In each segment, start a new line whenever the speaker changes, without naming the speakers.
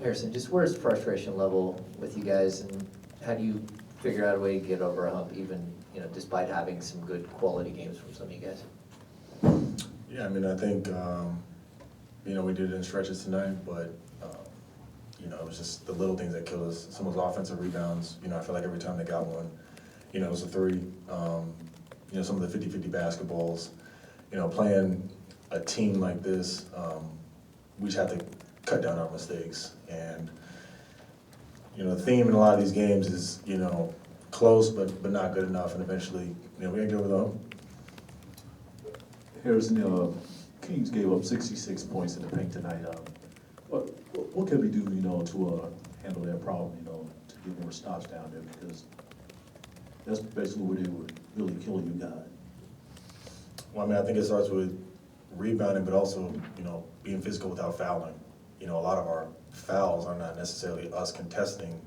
Harrison, just where's frustration level with you guys, and how do you figure out a way to get over a hump, even, you know, despite having some good quality games from some of you guys?
Yeah, I mean, I think, you know, we did it in stretches tonight, but, you know, it was just the little things that killed us. Some of those offensive rebounds, you know, I feel like every time they got one, you know, it was a three. You know, some of the 50-50 basketballs, you know, playing a team like this, we just have to cut down our mistakes. And, you know, the theme in a lot of these games is, you know, close but not good enough, and eventually, you know, we gotta get over the hump.
Harrison, Kings gave up 66 points in the paint tonight. What can we do, you know, to handle that problem, you know, to get more stops down there, because that's basically where they were really killing you guys.
Well, I mean, I think it starts with rebounding, but also, you know, being physical without fouling. You know, a lot of our fouls are not necessarily us contesting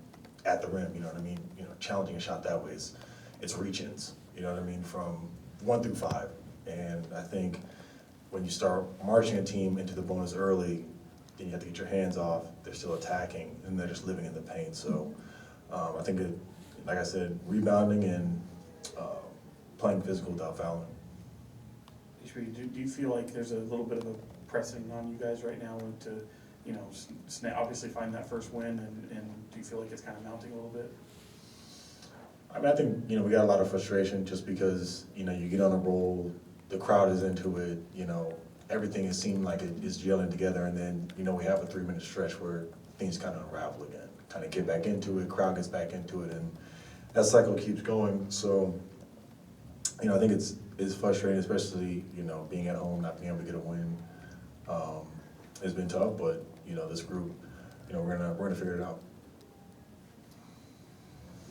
at the rim, you know what I mean? You know, challenging a shot that way is, it's reach-ins, you know what I mean, from 1 through 5. And I think when you start marching a team into the bonus early, then you have to get your hands off, they're still attacking, and they're just living in the paint. So I think, like I said, rebounding and playing physical without fouling.
Do you feel like there's a little bit of a pressing on you guys right now to, you know, obviously find that first win, and do you feel like it's kind of mounting a little bit?
I mean, I think, you know, we got a lot of frustration just because, you know, you get on a roll, the crowd is into it, you know, everything has seemed like it is gelling together, and then, you know, we have a 3-minute stretch where things kind of unravel again, kind of get back into it, crowd gets back into it, and that cycle keeps going. So, you know, I think it's frustrating, especially, you know, being at home, not being able to get a win. It's been tough, but, you know, this group, you know, we're gonna figure it out.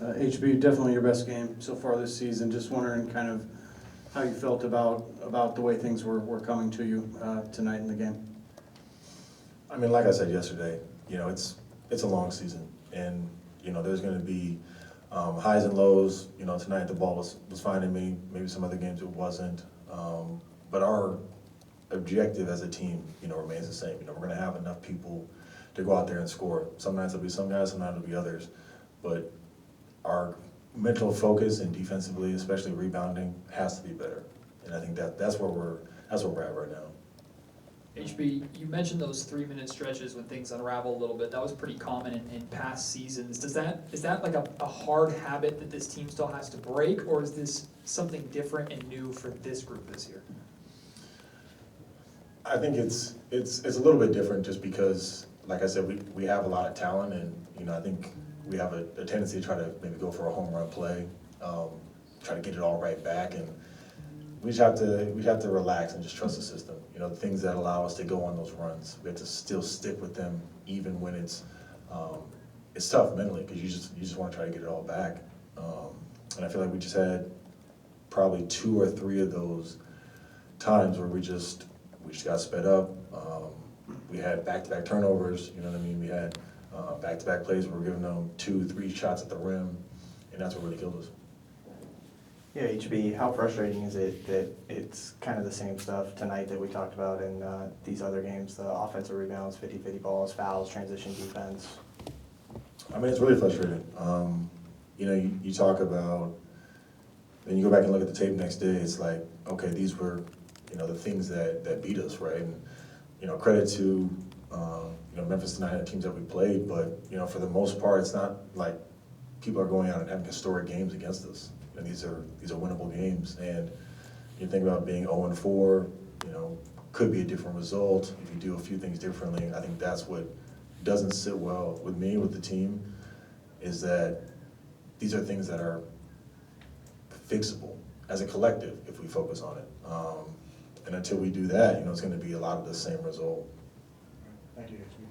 HB, definitely your best game so far this season. Just wondering kind of how you felt about the way things were coming to you tonight in the game.
I mean, like I said yesterday, you know, it's a long season, and, you know, there's gonna be highs and lows. You know, tonight the ball was finding me. Maybe some other games it wasn't. But our objective as a team, you know, remains the same. You know, we're gonna have enough people to go out there and score. Some nights it'll be some guys, some nights it'll be others. But our mental focus and defensively, especially rebounding, has to be better. And I think that's where we're at right now.
HB, you mentioned those 3-minute stretches when things unravel a little bit. That was pretty common in past seasons. Is that like a hard habit that this team still has to break, or is this something different and new for this group this year?
I think it's a little bit different just because, like I said, we have a lot of talent, and, you know, I think we have a tendency to try to maybe go for a home run play, try to get it all right back, and we have to relax and just trust the system. You know, the things that allow us to go on those runs, we have to still stick with them even when it's tough mentally, because you just want to try to get it all back. And I feel like we just had probably 2 or 3 of those times where we just got sped up. We had back-to-back turnovers. You know what I mean? We had back-to-back plays where we're giving them 2, 3 shots at the rim, and that's what really killed us.
Yeah, HB, how frustrating is it that it's kind of the same stuff tonight that we talked about in these other games, the offensive rebounds, 50-50 balls, fouls, transition defense?
I mean, it's really frustrating. You know, you talk about, then you go back and look at the tape next day, it's like, okay, these were, you know, the things that beat us, right? And, you know, credit to, you know, Memphis tonight and the teams that we played, but, you know, for the most part, it's not like people are going out and having historic games against us. And these are winnable games, and you think about being 0-4, you know, could be a different result if you do a few things differently. I think that's what doesn't sit well with me, with the team, is that these are things that are fixable as a collective if we focus on it. And until we do that, you know, it's going to be a lot of the same result.
Thank you, HB.